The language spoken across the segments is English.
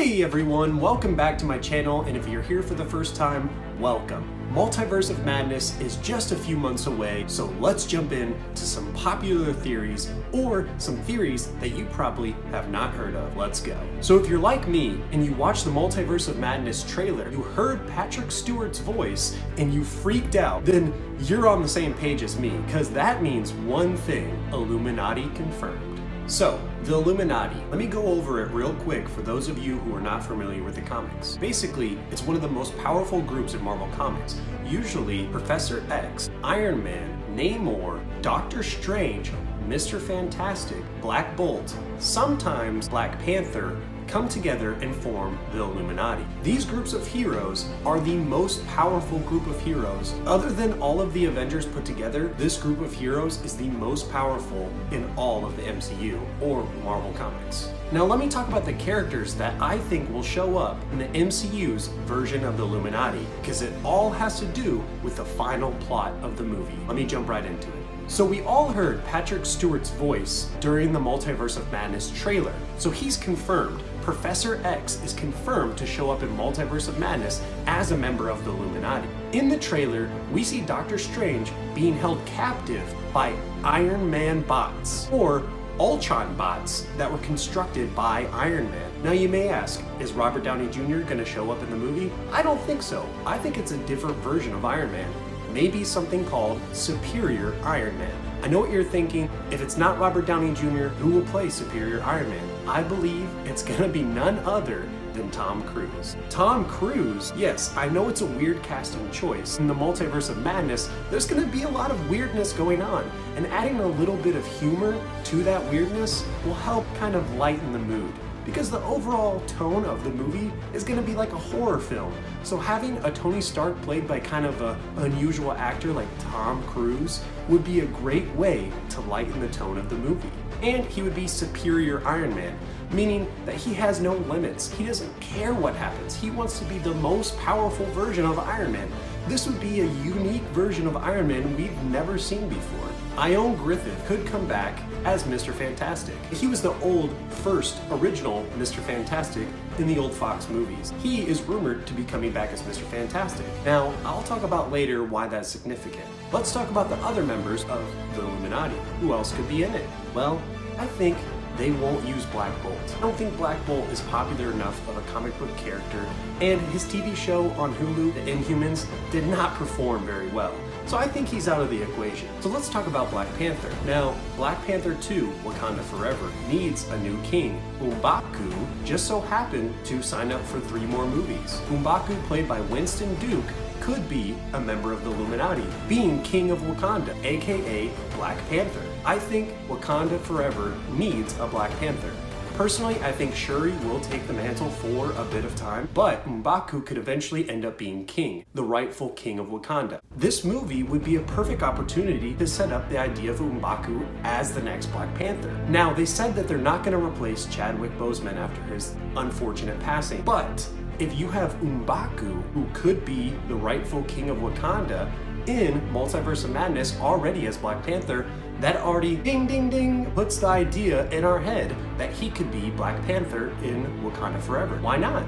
Hey everyone, welcome back to my channel, and if you're here for the first time, welcome. Multiverse of Madness is just a few months away, so let's jump in to some popular theories, or some theories that you probably have not heard of. Let's go. So if you're like me, and you watched the Multiverse of Madness trailer, you heard Patrick Stewart's voice, and you freaked out, then you're on the same page as me, because that means one thing: Illuminati confirmed. So, the Illuminati, let me go over it real quick for those of you who are not familiar with the comics. Basically, it's one of the most powerful groups in Marvel Comics. Usually, Professor X, Iron Man, Namor, Doctor Strange, Mr. Fantastic, Black Bolt, sometimes Black Panther, come together and form the Illuminati. These groups of heroes are the most powerful group of heroes. Other than all of the Avengers put together, this group of heroes is the most powerful in all of the MCU, or Marvel Comics. Now let me talk about the characters that I think will show up in the MCU's version of the Illuminati, because it all has to do with the final plot of the movie. Let me jump right into it. So we all heard Patrick Stewart's voice during the Multiverse of Madness trailer, so he's confirmed. Professor X is confirmed to show up in Multiverse of Madness as a member of the Illuminati. In the trailer, we see Doctor Strange being held captive by Iron Man bots, or Ultron bots that were constructed by Iron Man. Now you may ask, is Robert Downey Jr. gonna show up in the movie? I don't think so. I think it's a different version of Iron Man. Maybe something called Superior Iron Man. I know what you're thinking. If it's not Robert Downey Jr., who will play Superior Iron Man? I believe it's gonna be none other than Tom Cruise. Tom Cruise, yes, I know it's a weird casting choice. In the Multiverse of Madness, there's gonna be a lot of weirdness going on, and adding a little bit of humor to that weirdness will help kind of lighten the mood, because the overall tone of the movie is going to be like a horror film. So having a Tony Stark played by kind of an unusual actor like Tom Cruise would be a great way to lighten the tone of the movie. And he would be Superior Iron Man, meaning that he has no limits. He doesn't care what happens. He wants to be the most powerful version of Iron Man. This would be a unique version of Iron Man we've never seen before. Ioan Gruffudd could come back as Mr. Fantastic. He was the old, first, original Mr. Fantastic in the old Fox movies. He is rumored to be coming back as Mr. Fantastic. Now, I'll talk about later why that's significant. Let's talk about the other members of the Illuminati. Who else could be in it? Well, I think they won't use Black Bolt. I don't think Black Bolt is popular enough of a comic book character, and his TV show on Hulu, The Inhumans, did not perform very well. So I think he's out of the equation. So let's talk about Black Panther. Now, Black Panther 2, Wakanda Forever, needs a new king. M'Baku just so happened to sign up for 3 more movies. M'Baku, played by Winston Duke, could be a member of the Illuminati, being King of Wakanda, aka Black Panther. I think Wakanda Forever needs a Black Panther. Personally, I think Shuri will take the mantle for a bit of time, but M'Baku could eventually end up being king, the rightful king of Wakanda. This movie would be a perfect opportunity to set up the idea of M'Baku as the next Black Panther. Now, they said that they're not going to replace Chadwick Boseman after his unfortunate passing, but if you have M'Baku, who could be the rightful king of Wakanda, in Multiverse of Madness already as Black Panther, that already ding ding ding puts the idea in our head that he could be Black Panther in Wakanda Forever. Why not?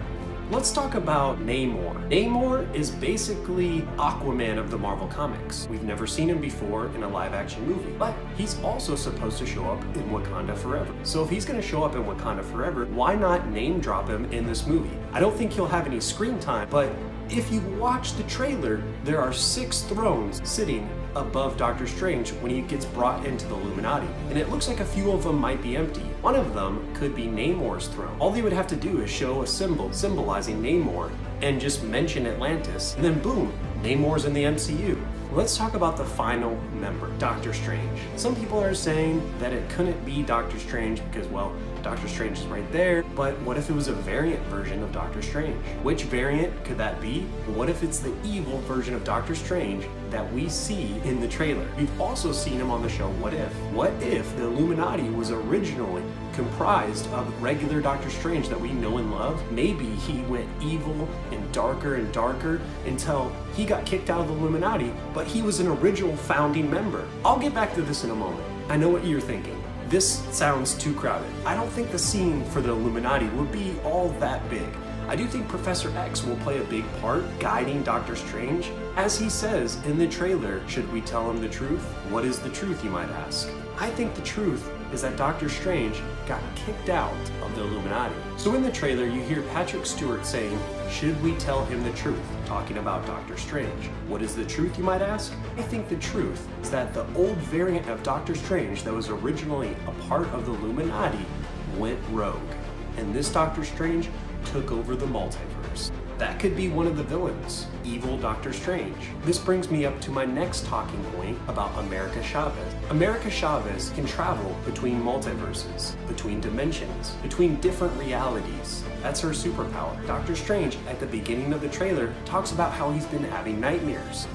Let's talk about Namor. Namor is basically Aquaman of the Marvel Comics. We've never seen him before in a live-action movie, but he's also supposed to show up in Wakanda Forever. So if he's gonna show up in Wakanda Forever, why not name drop him in this movie? I don't think he'll have any screen time, but if you watch the trailer, there are 6 thrones sitting above Doctor Strange when he gets brought into the Illuminati, and it looks like a few of them might be empty. One of them could be Namor's throne. All they would have to do is show a symbol symbolizing Namor and just mention Atlantis, and then boom, Namor's in the MCU. Let's talk about the final member, Doctor Strange. Some people are saying that it couldn't be Doctor Strange because, well, Doctor Strange is right there, but what if it was a variant version of Doctor Strange? Which variant could that be? What if it's the evil version of Doctor Strange that we see in the trailer? We've also seen him on the show What If? What if the Illuminati was originally comprised of regular Doctor Strange that we know and love? Maybe he went evil and darker until he got kicked out of the Illuminati, but he was an original founding member. I'll get back to this in a moment. I know what you're thinking. this sounds too crowded. I don't think the scene for the Illuminati would be all that big. I do think Professor X will play a big part guiding Doctor Strange. As he says in the trailer, should we tell him the truth? What is the truth, you might ask? I think the truth is that Doctor Strange got kicked out of the Illuminati. So in the trailer, you hear Patrick Stewart saying, should we tell him the truth? Talking about Doctor Strange. What is the truth, you might ask? I think the truth is that the old variant of Doctor Strange that was originally a part of the Illuminati went rogue. And this Doctor Strange took over the multiverse. That could be one of the villains, evil Doctor Strange. This brings me up to my next talking point about America Chavez. America Chavez can travel between multiverses, between dimensions, between different realities. That's her superpower. Doctor Strange, at the beginning of the trailer, talks about how he's been having nightmares.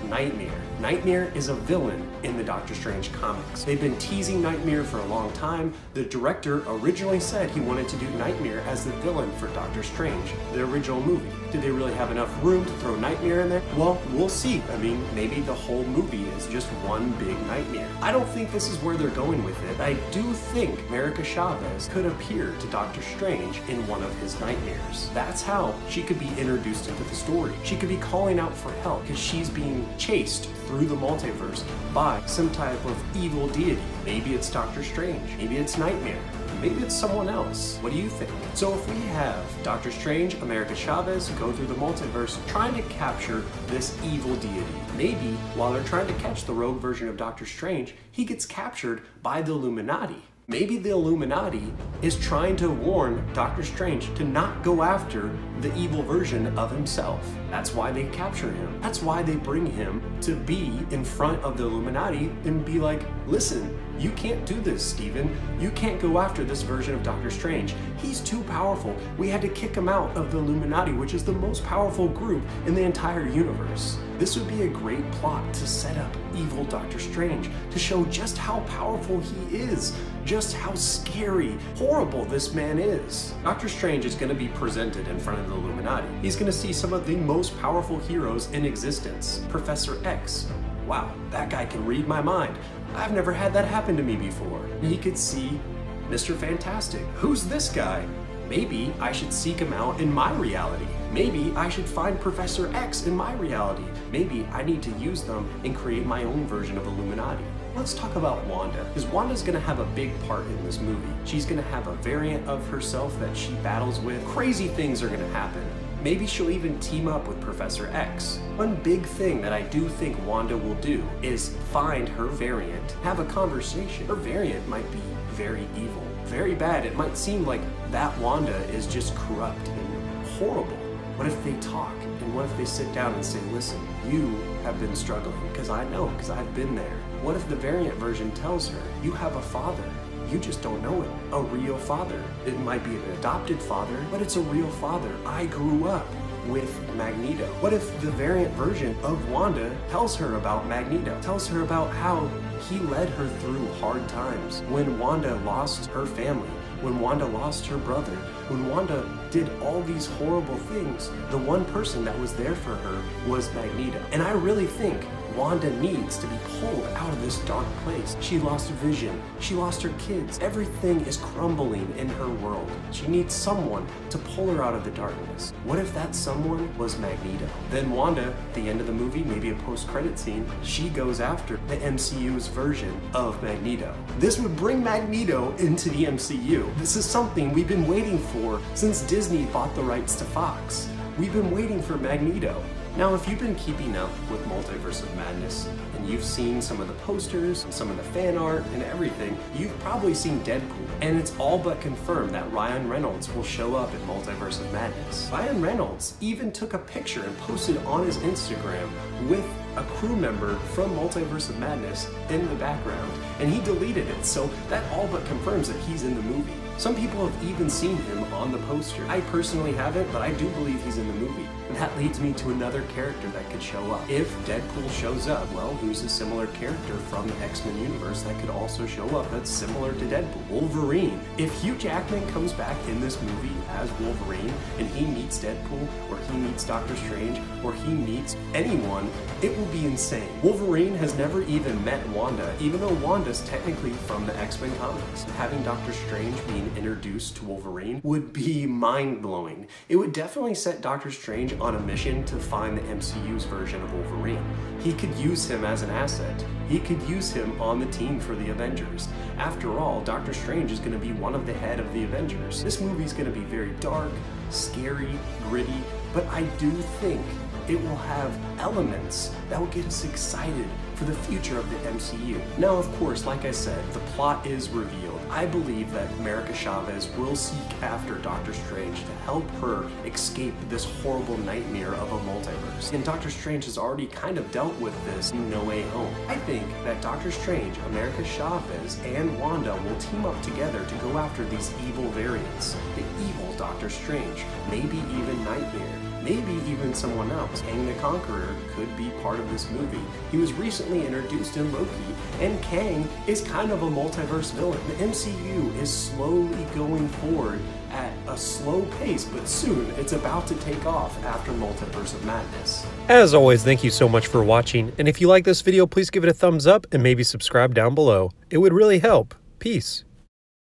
Nightmare is a villain in the Doctor Strange comics. They've been teasing Nightmare for a long time. The director originally said he wanted to do Nightmare as the villain for Doctor Strange, the original movie. Did they really have enough room to throw Nightmare in there? Well, we'll see. I mean, maybe the whole movie is just one big nightmare. I don't think this is where they're going with it. I do think America Chavez could appear to Doctor Strange in one of his nightmares. That's how she could be introduced into the story. She could be calling out for help because she's being chased through the multiverse by some type of evil deity. Maybe it's Doctor Strange. Maybe it's Nightmare. Maybe it's someone else. What do you think? So if we have Doctor Strange, America Chavez go through the multiverse trying to capture this evil deity, maybe while they're trying to catch the rogue version of Doctor Strange, he gets captured by the Illuminati. Maybe the Illuminati is trying to warn Doctor Strange to not go after the evil version of himself. That's why they capture him. That's why they bring him to be in front of the Illuminati and be like, listen, you can't do this, Steven. You can't go after this version of Doctor Strange. He's too powerful. We had to kick him out of the Illuminati, which is the most powerful group in the entire universe. This would be a great plot to set up evil Doctor Strange, to show just how powerful he is, just how scary, horrible this man is. Doctor Strange is going to be presented in front of the Illuminati. He's going to see some of the most powerful heroes in existence. Professor X. Wow, that guy can read my mind. I've never had that happen to me before. He could see Mr. Fantastic. Who's this guy? Maybe I should seek him out in my reality. Maybe I should find Professor X in my reality. Maybe I need to use them and create my own version of Illuminati. Let's talk about Wanda, because Wanda's gonna have a big part in this movie. She's gonna have a variant of herself that she battles with. Crazy things are gonna happen. Maybe she'll even team up with Professor X. One big thing that I do think Wanda will do is find her variant, have a conversation. Her variant might be very evil, very bad. It might seem like that Wanda is just corrupt and horrible. What if they talk? And what if they sit down and say, listen, you have been struggling, because I know, because I've been there. What if the variant version tells her, you have a father, you just don't know it, a real father. It might be an adopted father, but it's a real father. I grew up with Magneto. What if the variant version of Wanda tells her about Magneto, tells her about how he led her through hard times, when Wanda lost her family, when Wanda lost her brother, when Wanda did all these horrible things, the one person that was there for her was Magneto. And I really think Wanda needs to be pulled out of this dark place. She lost Vision, she lost her kids, everything is crumbling in her world. She needs someone to pull her out of the darkness. What if that someone was Magneto? Then Wanda, at the end of the movie, maybe a post-credit scene, she goes after the MCU's version of Magneto. This would bring Magneto into the MCU. This is something we've been waiting for since Disney bought the rights to Fox. We've been waiting for Magneto. Now, if you've been keeping up with Multiverse of Madness, and you've seen some of the posters, and some of the fan art, and everything, you've probably seen Deadpool. And it's all but confirmed that Ryan Reynolds will show up in Multiverse of Madness. Ryan Reynolds even took a picture and posted on his Instagram with a crew member from Multiverse of Madness in the background, and he deleted it, so that all but confirms that he's in the movie. Some people have even seen him on the poster. I personally haven't, but I do believe he's in the movie. And that leads me to another character that could show up. If Deadpool shows up, well, who's a similar character from the X-Men universe that could also show up that's similar to Deadpool? Wolverine. If Hugh Jackman comes back in this movie as Wolverine and he meets Deadpool, or he meets Doctor Strange, or he meets anyone, it will be insane. Wolverine has never even met Wanda, even though Wanda's technically from the X-Men comics. Having Doctor Strange being introduced to Wolverine would be mind-blowing. It would definitely set Doctor Strange on a mission to find the MCU's version of Wolverine. He could use him as an asset. He could use him on the team for the Avengers. After all, Doctor Strange is going to be one of the head of the Avengers. This movie is going to be very dark, scary, gritty, but I do think it will have elements that will get us excited for the future of the MCU. Now, of course, like I said, the plot is revealed. I believe that America Chavez will seek after Doctor Strange to help her escape this horrible nightmare of a multiverse. And Doctor Strange has already kind of dealt with this in No Way Home. I think that Doctor Strange, America Chavez, and Wanda will team up together to go after these evil variants. The evil Doctor Strange, maybe even Nightmare. Maybe even someone else. Kang the Conqueror could be part of this movie. He was recently introduced in Loki, and Kang is kind of a multiverse villain. The MCU is slowly going forward at a slow pace, but soon it's about to take off after Multiverse of Madness. As always, thank you so much for watching, and if you like this video, please give it a thumbs up and maybe subscribe down below. It would really help. Peace.